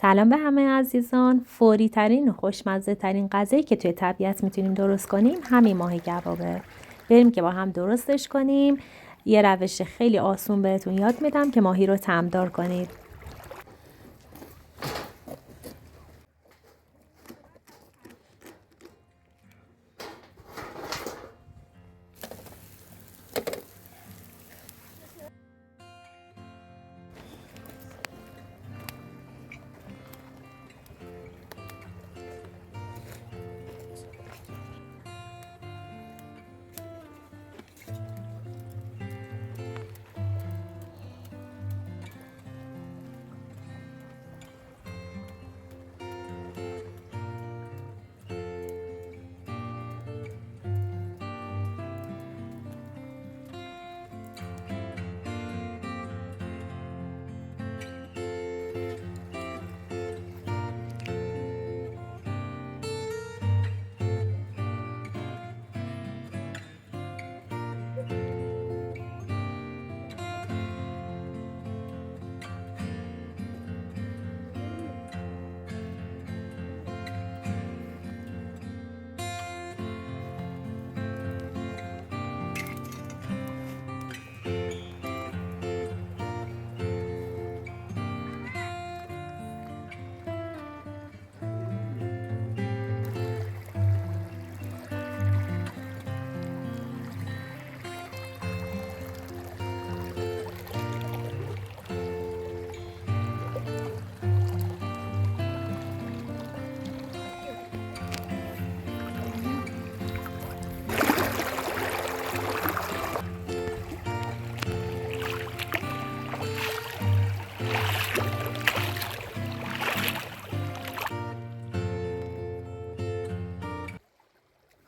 سلام به همه عزیزان. فوری ترین و خوشمزه ترین غذایی که توی طبیعت میتونیم درست کنیم همین ماهی کبابه. بریم که با هم درستش کنیم. یه روش خیلی آسون بهتون یاد میدم که ماهی رو طعمدار کنید.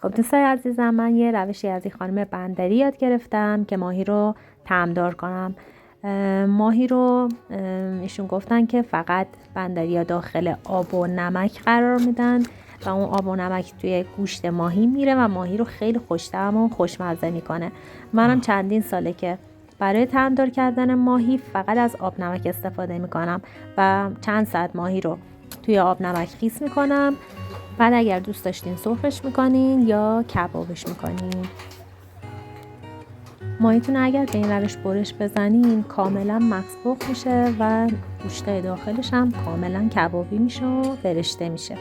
خب دوستای عزیزم، من یه روشی از این خانم بندری یاد گرفتم که ماهی رو طعمدار کنم. ماهی رو ایشون گفتن که فقط بندری ها داخل آب و نمک قرار میدن و اون آب و نمک توی گوشت ماهی میره و ماهی رو خیلی خوش‌طعم و خوشمزه میکنه. منم چندین ساله که برای طعمدار کردن ماهی فقط از آب نمک استفاده میکنم و چند ساعت ماهی رو توی آب نمک خیس میکنم. بعد اگر دوست داشتین سرخش میکنین یا کبابش میکنین. ماهیتون اگر به این روش برش بزنین کاملا مسلوق میشه و گوشت داخلش هم کاملا کبابی میشه و برشته میشه.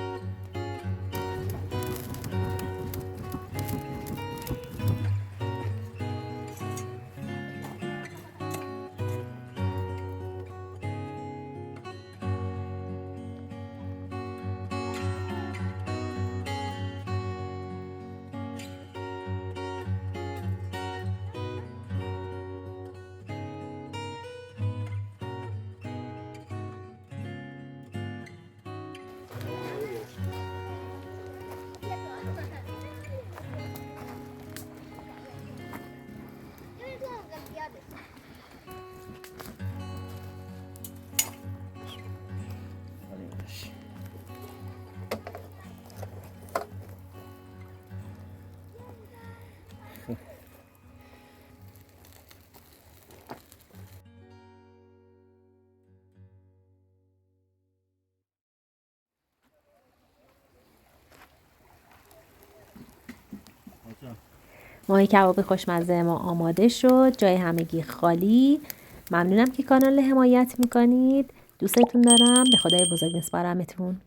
ماهی کباب خوشمزه ما آماده شد. جای همگی خالی. ممنونم که کانال حمایت میکنید. دوستتون دارم. به خدای بزرگ میسپارمتون.